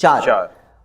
4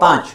5।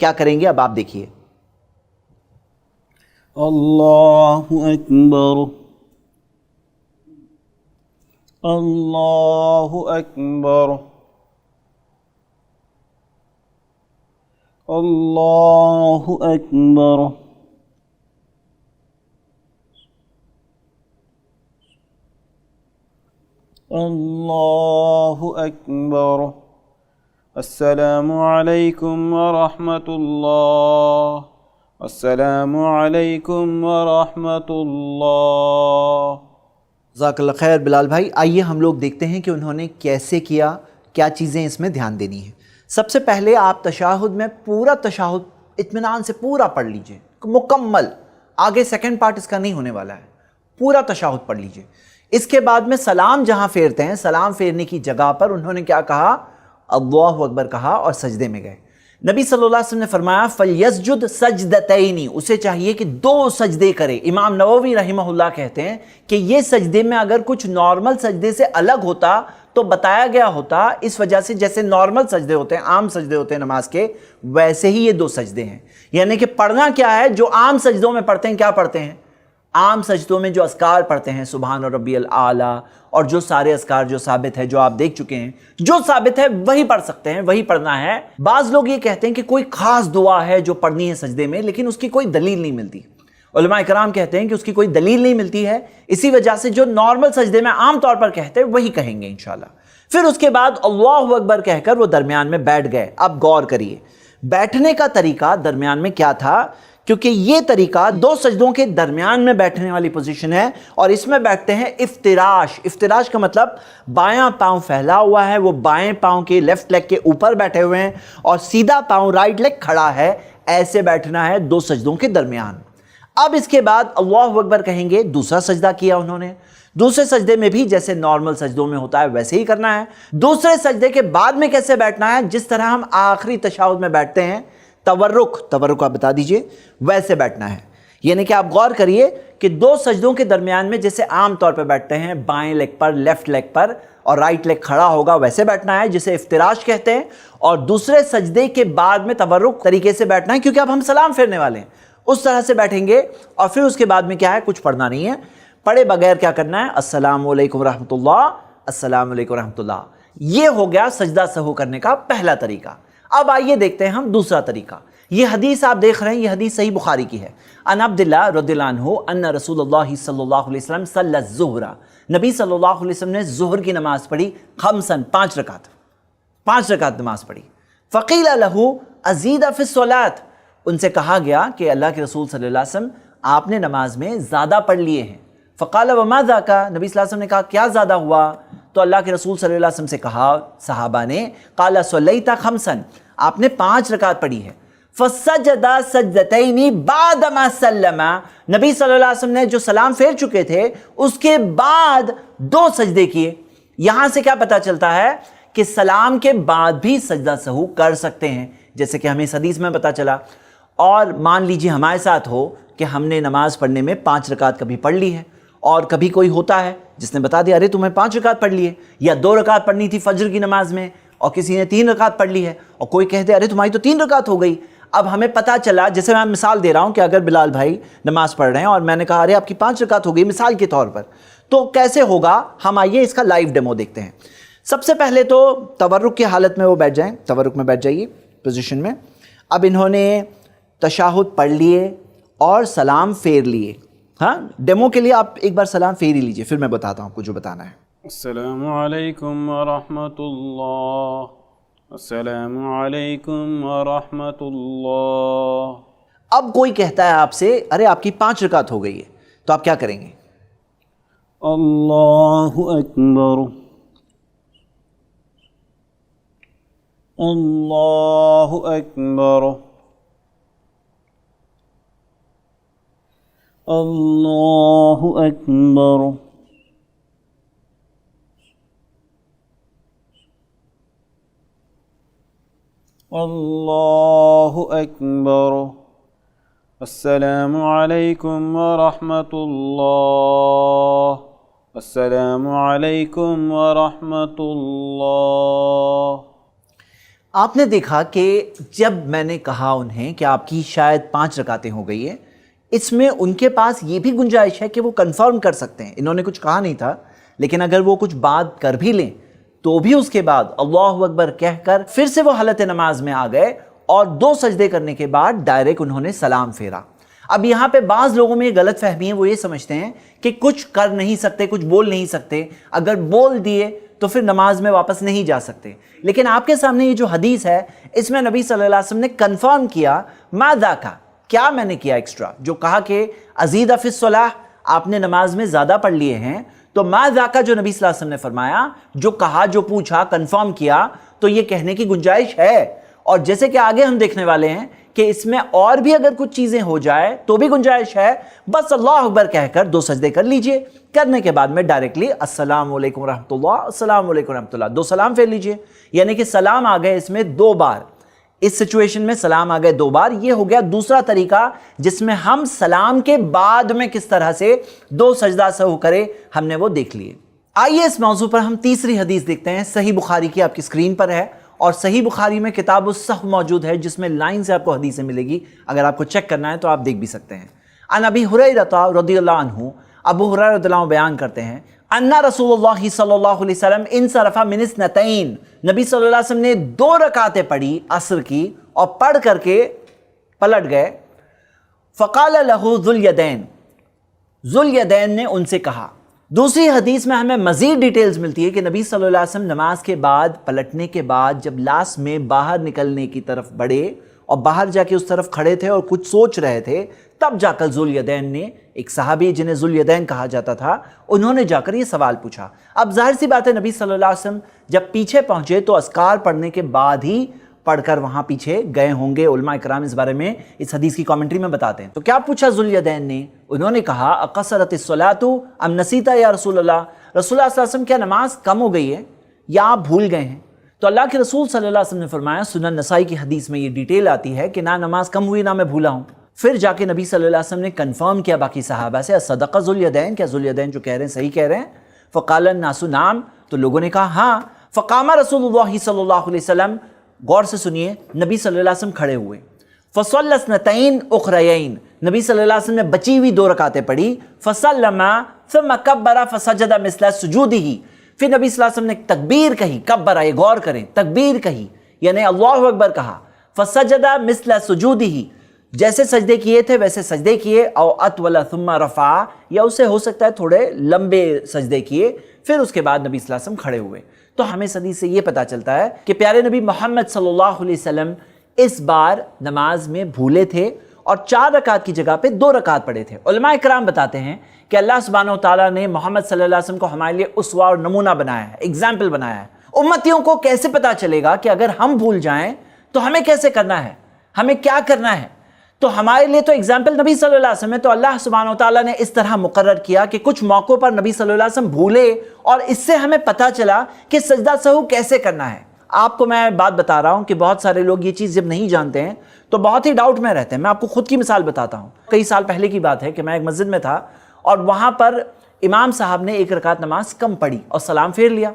کیا کریں گے اب آپ دیکھیے. اللہ اکبر اللہ اکبر اللہ اکبر اللہ اکبر. السلام علیکم ورحمۃ اللہ. السلام علیکم ورحمۃ اللہ. جزاک اللہ خیر بلال بھائی. آئیے ہم لوگ دیکھتے ہیں کہ انہوں نے کیسے کیا, کیا چیزیں اس میں دھیان دینی ہیں. سب سے پہلے آپ تشہد میں پورا تشہد اطمینان سے پورا پڑھ لیجئے مکمل. آگے سیکنڈ پارٹ اس کا نہیں ہونے والا ہے, پورا تشہد پڑھ لیجئے. اس کے بعد میں سلام جہاں پھیرتے ہیں, سلام پھیرنے کی جگہ پر انہوں نے کیا کہا؟ اللہ اکبر کہا اور سجدے میں گئے. نبی صلی اللہ علیہ وسلم نے فرمایا فَلْيَسْجُدْ سَجْدَتَيْنِ, اسے چاہیے کہ 2 سجدے کرے. امام نووی رحمہ اللہ کہتے ہیں کہ یہ سجدے میں اگر کچھ نارمل سجدے سے الگ ہوتا تو بتایا گیا ہوتا, اس وجہ سے جیسے نارمل سجدے ہوتے ہیں, عام سجدے ہوتے ہیں نماز کے, ویسے ہی یہ 2 سجدے ہیں. یعنی کہ پڑھنا کیا ہے جو عام سجدوں میں پڑھتے ہیں. کیا پڑھتے ہیں عام سجدوں میں؟ جو اذکار پڑھتے ہیں, سبحان ربی الاعلیٰ, اور جو سارے اذکار جو ثابت ہے, جو آپ دیکھ چکے ہیں, جو ثابت ہے وہی پڑھ سکتے ہیں, وہی پڑھنا ہے. بعض لوگ یہ کہتے ہیں کہ کوئی خاص دعا ہے جو پڑھنی ہے سجدے میں, لیکن اس کی کوئی دلیل نہیں ملتی. علماء کرام کہتے ہیں کہ اس کی کوئی دلیل نہیں ملتی ہے, اسی وجہ سے جو نارمل سجدے میں عام طور پر کہتے ہیں وہی کہیں گے انشاءاللہ. پھر اس کے بعد اللہ اکبر کہہ کر وہ درمیان میں بیٹھ گئے. اب غور کریے بیٹھنے کا طریقہ درمیان میں کیا تھا, کیونکہ یہ طریقہ 2 سجدوں کے درمیان میں بیٹھنے والی پوزیشن ہے, اور اس میں بیٹھتے ہیں افتراش. افتراش کا مطلب بایاں پاؤں پھیلا ہوا ہے, وہ بائیں پاؤں کے لیفٹ لیگ کے اوپر بیٹھے ہوئے ہیں, اور سیدھا پاؤں رائٹ لیگ کھڑا ہے. ایسے بیٹھنا ہے 2 سجدوں کے درمیان. اب اس کے بعد اللہ اکبر کہیں گے, دوسرا سجدہ کیا انہوں نے. دوسرے سجدے میں بھی جیسے نارمل سجدوں میں ہوتا ہے ویسے ہی کرنا ہے. دوسرے سجدے کے بعد میں کیسے بیٹھنا ہے؟ جس طرح ہم آخری تشہد میں بیٹھتے ہیں, تورک آپ بتا دیجئے, ویسے بیٹھنا ہے. یعنی کہ آپ غور کریے کہ 2 سجدوں کے درمیان میں جیسے عام طور پہ بیٹھتے ہیں, بائیں لیگ پر, لیفٹ لیگ پر, اور رائٹ لیگ کھڑا ہوگا, ویسے بیٹھنا ہے جسے افتراش کہتے ہیں. اور دوسرے سجدے کے بعد میں تورک طریقے سے بیٹھنا ہے, کیونکہ اب ہم سلام پھیرنے والے ہیں, اس طرح سے بیٹھیں گے. اور پھر اس کے بعد میں کیا ہے, کچھ پڑھنا نہیں ہے, پڑھے بغیر کیا کرنا ہے, السلام علیکم ورحمۃ اللہ, السلام علیکم ورحمۃ اللہ. یہ ہو گیا سجدہ سہو کرنے کا پہلا طریقہ. اب آئیے دیکھتے ہیں ہم دوسرا طریقہ. یہ حدیث آپ دیکھ رہے ہیں, یہ حدیث صحیح بخاری کی ہے. ان عبداللہ رضی اللہ عنہ ان رسول اللہ صلی اللہ علیہ وسلم صلی الظہر, نبی صلی اللہ علیہ وسلم نے ظہر کی نماز پڑھی, 5 رکعت نماز پڑھی. فقیل لہ ازید فی الصلاۃ, ان سے کہا گیا کہ اللہ کے رسول صلی اللہ علیہ وسلم آپ نے نماز میں زیادہ پڑھ لیے ہیں. فقال وما ذاک, نبی صلی اللہ علیہ وسلم نے کہا کیا زیادہ ہوا؟ تو اللہ کے رسول صلی اللہ علیہ وسلم سے کہا صحابہ نے, قال صلیت 5, آپ نے 5 رکعت پڑھی ہے. فسجد سجدتین بعد ما سلم, نبی صلی اللہ علیہ وسلم نے جو سلام پھیر چکے تھے اس کے بعد 2 سجدے کیے. یہاں سے کیا پتہ چلتا ہے کہ سلام کے بعد بھی سجدہ سہو کر سکتے ہیں, جیسے کہ ہمیں اس حدیث میں پتہ چلا. اور مان لیجیے ہمارے ساتھ ہو کہ ہم نے نماز پڑھنے میں 5 رکعت کبھی پڑھ لی ہے, اور کبھی کوئی ہوتا ہے جس نے بتا دیا ارے تمہیں 5 رکعت پڑھ لی ہے, یا 2 رکعت پڑھنی تھی فجر کی نماز میں اور کسی نے 3 رکعت پڑھ لی ہے, اور کوئی کہہ دے ارے تمہاری تو 3 رکعت ہو گئی. اب ہمیں پتہ چلا, جیسے میں مثال دے رہا ہوں کہ اگر بلال بھائی نماز پڑھ رہے ہیں اور میں نے کہا ارے آپ کی 5 رکعت ہو گئی مثال کے طور پر, تو کیسے ہوگا؟ ہم آئیے اس کا لائیو ڈیمو دیکھتے ہیں. سب سے پہلے تو تورک کی حالت میں وہ بیٹھ جائیں, تورک میں بیٹھ جائیے پوزیشن میں. اب انہوں نے تشہد پڑھ لیے اور سلام پھیر لیے. ہاں ڈیمو کے لیے آپ ایک بار سلام پھیر ہی لیجئے, پھر میں بتاتا ہوں آپ کو جو بتانا ہے. السلام علیکم ورحمۃ اللہ, السلام علیکم ورحمۃ اللہ. اب کوئی کہتا ہے آپ سے ارے آپ کی 5 رکعت ہو گئی ہے, تو آپ کیا کریں گے؟ اللہ اکبر اللہ اکبر اللہ اکبر اللہ اکبر. السلام علیکم ورحمۃ اللہ, السلام علیکم ورحمۃ اللہ. آپ نے دیکھا کہ جب میں نے کہا انہیں کہ آپ کی شاید 5 رکعتیں ہو گئی ہیں، اس میں ان کے پاس یہ بھی گنجائش ہے کہ وہ کنفرم کر سکتے ہیں. انہوں نے کچھ کہا نہیں تھا، لیکن اگر وہ کچھ بات کر بھی لیں تو بھی اس کے بعد اللہ اکبر کہہ کر پھر سے وہ حالت نماز میں آ گئے اور 2 سجدے کرنے کے بعد ڈائریکٹ انہوں نے سلام پھیرا. اب یہاں پہ بعض لوگوں میں یہ غلط فہمی ہے، وہ یہ سمجھتے ہیں کہ کچھ کر نہیں سکتے، کچھ بول نہیں سکتے، اگر بول دیے تو پھر نماز میں واپس نہیں جا سکتے. لیکن آپ کے سامنے یہ جو حدیث ہے اس میں نبی صلی اللہ علیہ وسلم نے کنفرم کیا ما ذاکا، کیا میں نے کیا ایکسٹرا، جو کہا کہ ازید فی الصلاۃ، آپ نے نماز میں زیادہ پڑھ لیے ہیں، تو ما ذاکا جو نبی صلی اللہ علیہ وسلم نے فرمایا، جو کہا، جو پوچھا، کنفرم کیا، تو یہ کہنے کی گنجائش ہے. اور جیسے کہ آگے ہم دیکھنے والے ہیں کہ اس میں اور بھی اگر کچھ چیزیں ہو جائے تو بھی گنجائش ہے. بس اللہ اکبر کہہ کر 2 سجدے کر لیجئے، کرنے کے بعد میں ڈائریکٹلی السلام علیکم ورحمۃ اللہ، السلام علیکم ورحمۃ اللہ، 2 سلام پھیر لیجئے. یعنی کہ سلام آ گئے اس میں 2 بار، اس سچویشن میں سلام آ گئے 2 بار. یہ ہو گیا دوسرا طریقہ جس میں ہم سلام کے بعد میں کس طرح سے 2 سجدہ سہو کرے، ہم نے وہ دیکھ لیے. آئیے اس موضوع پر ہم تیسری حدیث دیکھتے ہیں. صحیح بخاری کی آپ کی اسکرین پر ہے، اور صحیح بخاری میں کتاب السہو موجود ہے جس میں لائن سے آپ کو حدیثیں ملے گی. اگر آپ کو چیک کرنا ہے تو آپ دیکھ بھی سکتے ہیں. عن ابی ہریرہ رضی اللہ عنہ، ابو ہریرہ رضی اللہ عنہ بیان کرتے ہیں، ان رسول اللہ صلی اللہ علیہ وسلم انصرف من اثنتین، نبی صلی اللہ علیہ وسلم نے 2 رکعتیں پڑھی عصر کی اور پڑھ کر کے پلٹ گئے. فقال له ذو الیدین، ذو الیدین نے ان سے کہا. دوسری حدیث میں ہمیں مزید ڈیٹیلز ملتی ہے کہ نبی صلی اللہ علیہ وسلم نماز کے بعد پلٹنے کے بعد جب لاسٹ میں باہر نکلنے کی طرف بڑھے اور باہر جا کے اس طرف کھڑے تھے اور کچھ سوچ رہے تھے، تب جا کر ذو الیدین نے، ایک صحابی جنہیں ذو الیدین کہا جاتا تھا، انہوں نے جا کر یہ سوال پوچھا. اب ظاہر سی بات ہے نبی صلی اللہ علیہ وسلم جب پیچھے پہنچے تو اذکار پڑھنے کے بعد ہی پڑھ کر وہاں پیچھے گئے ہوں گے. علماء کرام اس بارے میں اس حدیث کی کامنٹری میں بتاتے ہیں. تو کیا پوچھا ذو الیدین نے؟ انہوں نے کہا اقصرت الصلاۃ ام نسیت یا رسول اللہ، رسول اللہ صلی اللہ علیہ وسلم کیا نماز کم ہو گئی ہے یا آپ بھول گئے ہیں؟ تو اللہ کے رسول صلی اللہ علیہ وسلم نے فرمایا، سنن نسائی کی حدیث میں یہ ڈیٹیل آتی ہے کہ نہ نماز کم ہوئی نہ میں بھولا ہوں. پھر جا کے نبی صلی اللہ علیہ وسلم نے کنفرم کیا باقی صحابہ سے، صدق ذو الیدین، کیا ذو الیدین جو کہہ رہے ہیں صحیح کہہ رہے ہیں؟ فقال الناس نعم، تو لوگوں نے کہا ہاں. فقام رسول اللہ صلی اللہ علیہ وسلم، غور سے سنیے، نبی صلی اللہ علیہ وسلم کھڑے ہوئے. فصلی اثنتین اخریین، نبی صلی اللہ علیہ وسلم نے بچی ہوئی 2 رکعتیں پڑھی. فسلم ثم کبر فسجد مثل سجودہ، پھر نبی صلی اللہ علیہ وسلم نے تکبیر کہی، کبر، یہ غور کریں، تکبیر کہی یعنی اللہ اکبر کہا. فسجد مثل سجودہ، جیسے سجدے کیے تھے ویسے سجدے کیے. او اطول ثم رفع، یا اسے ہو سکتا ہے تھوڑے لمبے سجدے کیے. پھر اس کے بعد نبی صلی اللہ علیہ وسلم کھڑے ہوئے. تو ہمیں اس حدیث سے یہ پتہ چلتا ہے کہ پیارے نبی محمد صلی اللہ علیہ وسلم اس بار نماز میں بھولے تھے اور 4 رکعت کی جگہ پہ 2 رکعت پڑھے تھے. علماء کرام بتاتے ہیں کہ اللہ سبحانہ و تعالیٰ نے محمد صلی اللہ علیہ وسلم کو ہمارے لیے اسوہ اور نمونہ بنایا ہے، ایگزامپل بنایا ہے. امتیوں کو کیسے پتہ چلے گا کہ اگر ہم بھول جائیں تو ہمیں کیسے کرنا ہے، ہمیں کیا کرنا ہے؟ تو ہمارے لیے تو ایگزامپل نبی صلی اللہ علیہ وسلم ہے. تو اللہ سبحانہ و تعالیٰ نے اس طرح مقرر کیا کہ کچھ موقعوں پر نبی صلی اللہ علیہ وسلم بھولے اور اس سے ہمیں پتہ چلا کہ سجدہ سہو کیسے کرنا ہے. آپ کو میں بات بتا رہا ہوں کہ بہت سارے لوگ یہ چیز جب نہیں جانتے ہیں تو بہت ہی ڈاؤٹ میں رہتے ہیں. میں آپ کو خود کی مثال بتاتا ہوں. کئی سال پہلے کی بات ہے کہ میں ایک مسجد میں تھا اور وہاں پر امام صاحب نے 1 رکعت نماز کم پڑھی اور سلام پھیر لیا.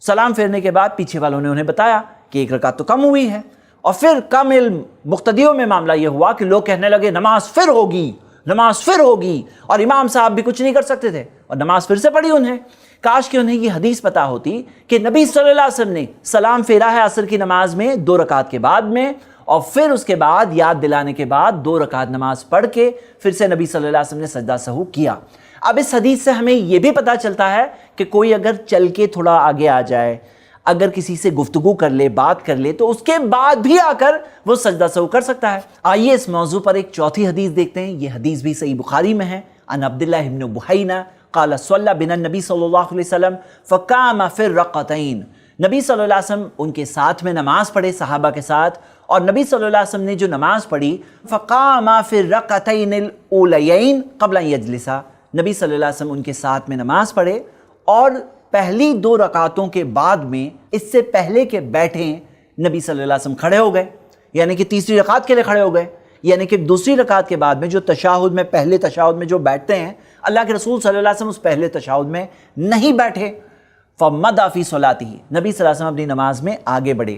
سلام پھیرنے کے بعد پیچھے والوں نے انہیں بتایا کہ 1 رکعت تو کم ہوئی ہے. اور پھر کم علم مقتدیوں میں معاملہ یہ ہوا کہ لوگ کہنے لگے نماز پھر ہوگی، نماز پھر ہوگی، اور امام صاحب بھی کچھ نہیں کر سکتے تھے اور نماز پھر سے پڑھی انہیں. کاش کہ انہیں یہ حدیث پتہ ہوتی کہ نبی صلی اللہ علیہ وسلم نے سلام پھیرا ہے عصر کی نماز میں 2 رکعت کے بعد میں، اور پھر اس کے بعد یاد دلانے کے بعد 2 رکعت نماز پڑھ کے پھر سے نبی صلی اللہ علیہ وسلم نے سجدہ سہو کیا. اب اس حدیث سے ہمیں یہ بھی پتہ چلتا ہے کہ کوئی اگر چل کے تھوڑا آگے آ جائے، اگر کسی سے گفتگو کر لے، بات کر لے، تو اس کے بعد بھی آ کر وہ سجدہ سہو کر سکتا ہے. آئیے اس موضوع پر ایک چوتھی حدیث دیکھتے ہیں. یہ حدیث بھی صحیح بخاری میں ہے. عن عبداللہ بن بحینہ قال صلی بنا النبی صلی اللہ علیہ وسلم فقام فی الرکعتین، نبی صلی اللہ علیہ وسلم ان کے ساتھ میں نماز پڑھے، صحابہ کے ساتھ، اور نبی صلی اللہ علیہ وسلم نے جو نماز پڑھی فقام فی الرکعتین الاولیین قبل ان یجلس، نبی صلی اللہ علیہ وسلم ان کے ساتھ میں نماز پڑھے اور پہلی 2 رکعتوں کے بعد میں اس سے پہلے کے بیٹھے نبی صلی اللہ علیہ وسلم کھڑے ہو گئے، یعنی کہ تیسری رکعت کے لیے کھڑے ہو گئے. یعنی کہ دوسری رکعت کے بعد میں جو تشہد میں، پہلے تشہد میں جو بیٹھتے ہیں، اللہ کے رسول صلی اللہ علیہ وسلم اس پہلے تشہد میں نہیں بیٹھے. فَمَضَى فِي صَلَاتِهِ، نبی صلی اللہ علیہ وسلم اپنی نماز میں آگے بڑھے.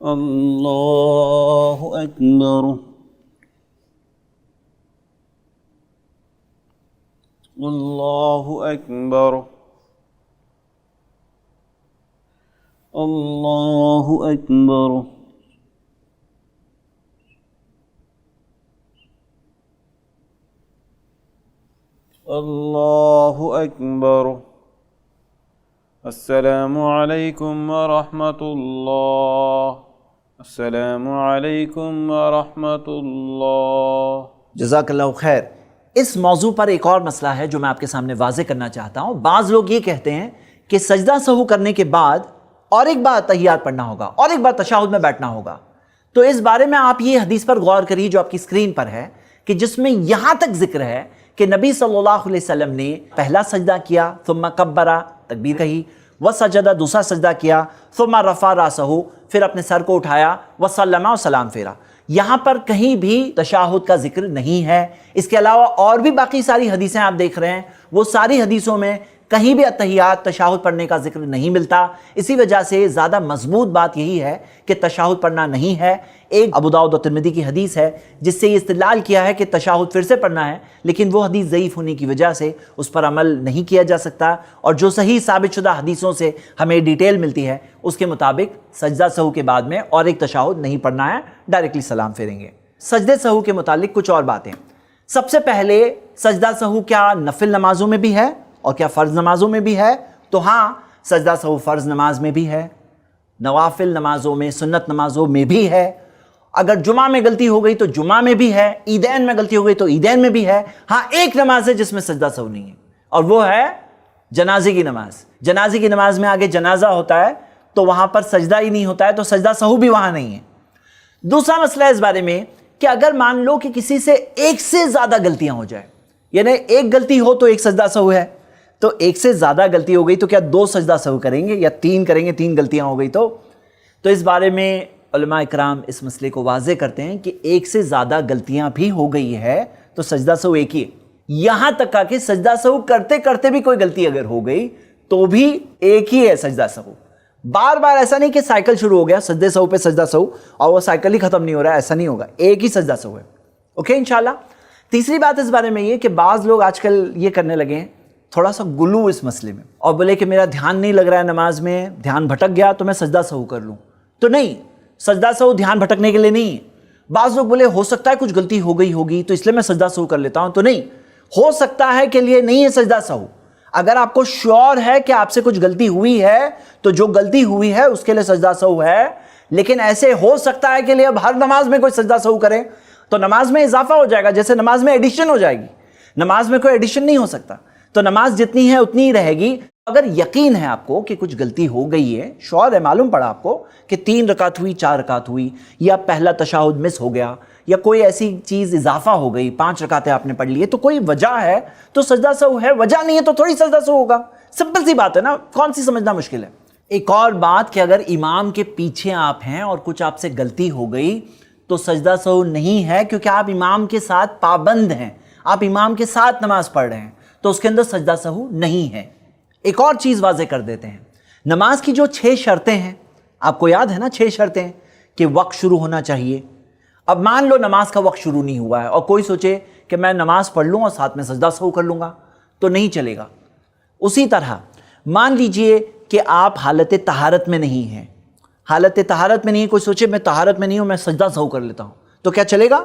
اللہ اکبر اللہ اکبر اللہ اکبر اللہ اکبر السلام علیکم ورحمۃ اللہ السلام علیکم ورحمۃ اللہ۔ جزاک اللہ خیر۔ اس موضوع پر ایک اور مسئلہ ہے جو میں آپ کے سامنے واضح کرنا چاہتا ہوں۔ بعض لوگ یہ کہتے ہیں کہ سجدہ سہو کرنے کے بعد اور ایک بار تحیات پڑھنا ہوگا اور ایک بار تشہد میں بیٹھنا ہوگا۔ تو اس بارے میں آپ یہ حدیث پر غور کریے جو آپ کی اسکرین پر ہے، کہ جس میں یہاں تک ذکر ہے کہ نبی صلی اللہ علیہ وسلم نے پہلا سجدہ کیا، ثم کبرا، تکبیر کہی، وسجدہ، دوسرا سجدہ کیا، ثم رفع راسہ، پھر اپنے سر کو اٹھایا، وسلم، اور سلام پھیرا۔ یہاں پر کہیں بھی تشہد کا ذکر نہیں ہے۔ اس کے علاوہ اور بھی باقی ساری حدیثیں آپ دیکھ رہے ہیں، وہ ساری حدیثوں میں کہیں بھی اتحیات، تشہد پڑھنے کا ذکر نہیں ملتا۔ اسی وجہ سے زیادہ مضبوط بات یہی ہے کہ تشہد پڑھنا نہیں ہے۔ ایک ابو داؤد و ترمذی کی حدیث ہے جس سے یہ استدلال کیا ہے کہ تشہد پھر سے پڑھنا ہے، لیکن وہ حدیث ضعیف ہونے کی وجہ سے اس پر عمل نہیں کیا جا سکتا، اور جو صحیح ثابت شدہ حدیثوں سے ہمیں ڈیٹیل ملتی ہے اس کے مطابق سجدہ سہو کے بعد میں اور ایک تشہد نہیں پڑھنا ہے، ڈائریکٹلی سلام پھیریں گے۔ سجدہ سہو کے متعلق کچھ اور باتیں۔ سب سے پہلے سجدہ سہو کیا نفل نمازوں میں بھی ہے اور کیا فرض نمازوں میں بھی ہے؟ تو ہاں، سجدہ سہو فرض نماز میں بھی ہے، نوافل نمازوں میں، سنت نمازوں میں بھی ہے۔ اگر جمعہ میں غلطی ہو گئی تو جمعہ میں بھی ہے، عیدین میں غلطی ہو گئی تو عیدین میں بھی ہے۔ ہاں، ایک نماز ہے جس میں سجدہ سہو نہیں ہے، اور وہ ہے جنازے کی نماز۔ جنازے کی نماز میں آگے جنازہ ہوتا ہے تو وہاں پر سجدہ ہی نہیں ہوتا ہے، تو سجدہ سہو بھی وہاں نہیں ہے۔ دوسرا مسئلہ اس بارے میں کہ اگر مان لو کہ کسی سے ایک سے زیادہ غلطیاں ہو جائیں، یعنی ایک غلطی ہو تو ایک سجدہ سہو ہے، تو ایک سے زیادہ غلطی ہو گئی تو کیا دو سجدہ سہو کریں گے یا تین کریں گے؟ تین غلطیاں ہو گئی تو اس بارے میں علماء اکرام اس مسئلے کو واضح کرتے ہیں کہ ایک سے زیادہ غلطیاں بھی ہو گئی ہے تو سجدہ سہو ایک ہی ہے۔ یہاں تک کہ سجدہ سہو کرتے کرتے بھی کوئی غلطی اگر ہو گئی تو بھی ایک ہی ہے سجدہ سہو۔ بار بار ایسا نہیں کہ سائیکل شروع ہو گیا سجدہ سہو پہ سجدہ سہو اور وہ سائیکل ہی ختم نہیں ہو رہا، ایسا نہیں ہوگا، ایک ہی سجدہ سہو ہے۔ اوکے، انشاءاللہ۔ تیسری بات اس بارے میں یہ کہ بعض لوگ آج کل یہ کرنے لگے ہیں تھوڑا سا گلو اس مسئلے میں، اور بولے کہ میرا دھیان نہیں لگ رہا ہے نماز میں، دھیان بھٹک گیا تو میں سجدہ سہو کر لوں۔ تو نہیں، سجدہ سہو دھیان بھٹکنے کے لیے نہیں ہے۔ بعض لوگ بولے ہو سکتا ہے کچھ غلطی ہو گئی ہوگی تو اس لیے میں سجدہ سہو کر لیتا ہوں، تو نہیں، ہو سکتا ہے کے لیے نہیں ہے سجدہ سہو۔ اگر آپ کو شیور ہے کہ آپ سے کچھ غلطی ہوئی ہے تو جو غلطی ہوئی ہے اس کے لیے سجدہ سہو ہے، لیکن ایسے ہو سکتا ہے کہ لیے اب ہر نماز میں کوئی سجدہ سہو کرے تو نماز میں اضافہ ہو جائے گا، جیسے نماز میں ایڈیشن ہو جائے گی۔ نماز میں کوئی ایڈیشن نہیں ہو سکتا، تو نماز جتنی ہے اتنی ہی رہے گی۔ اگر یقین ہے آپ کو کہ کچھ غلطی ہو گئی ہے، شعور ہے، معلوم پڑا آپ کو کہ 3 رکعت ہوئی، 4 رکعت ہوئی، یا پہلا تشہد مس ہو گیا، یا کوئی ایسی چیز اضافہ ہو گئی، 5 رکعتیں آپ نے پڑھ لی ہے، تو کوئی وجہ ہے تو سجدہ سہو ہے، وجہ نہیں ہے تو تھوڑی سجدہ سہو ہوگا۔ سمپل سی بات ہے نا، کون سی سمجھنا مشکل ہے۔ ایک اور بات کہ اگر امام کے پیچھے آپ ہیں اور کچھ آپ سے غلطی ہو گئی تو سجدہ سہو نہیں ہے، کیونکہ آپ امام کے ساتھ پابند ہیں، آپ امام کے ساتھ نماز پڑھ رہے ہیں، تو اس کے اندر سجدہ سہو نہیں ہے۔ ایک اور چیز واضح کر دیتے ہیں، نماز کی جو 6 شرطیں ہیں، آپ کو یاد ہے نا 6 شرطیں، کہ وقت شروع ہونا چاہیے۔ اب مان لو نماز کا وقت شروع نہیں ہوا ہے اور کوئی سوچے کہ میں نماز پڑھ لوں اور ساتھ میں سجدہ سہو کر لوں گا، تو نہیں چلے گا۔ اسی طرح مان لیجئے کہ آپ حالت طہارت میں نہیں ہیں، حالت طہارت میں نہیں ہے، کوئی سوچے میں طہارت میں نہیں ہوں، میں سجدہ سہو کر لیتا ہوں، تو کیا چلے گا؟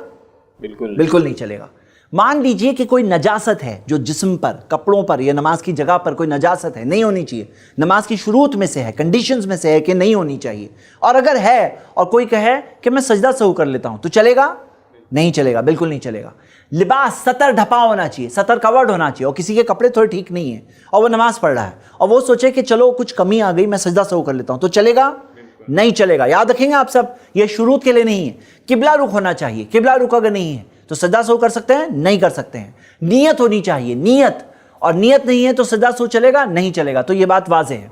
بالکل نہیں چلے گا۔ مان لیجئے کہ کوئی نجاست ہے جو جسم پر، کپڑوں پر یا نماز کی جگہ پر کوئی نجاست ہے، نہیں ہونی چاہیے، نماز کی شروط میں سے ہے، کنڈیشنز میں سے ہے کہ نہیں ہونی چاہیے، اور اگر ہے اور کوئی کہے کہ میں سجدہ سہو کر لیتا ہوں تو چلے گا؟ نہیں چلے گا، بالکل نہیں چلے گا۔ لباس، سطر ڈھپا ہونا چاہیے، سطر کورڈ ہونا چاہیے، اور کسی کے کپڑے تھوڑے ٹھیک نہیں ہیں اور وہ نماز پڑھ رہا ہے اور وہ سوچے کہ چلو کچھ کمی آ گئی میں سجدہ سہو کر لیتا ہوں، تو چلے گا؟ نہیں چلے گا۔ یاد رکھیں گے آپ سب، یہ شروط کے لیے نہیں ہے۔ قبلہ رخ ہونا چاہیے، قبلہ رخ اگر نہیں ہے تو سجدہ سہو کر سکتے ہیں؟ نہیں کر سکتے ہیں۔ نیت ہونی چاہیے، نیت، اور نیت نہیں ہے تو سجدہ سہو چلے گا؟ نہیں چلے گا۔ تو یہ بات واضح ہے۔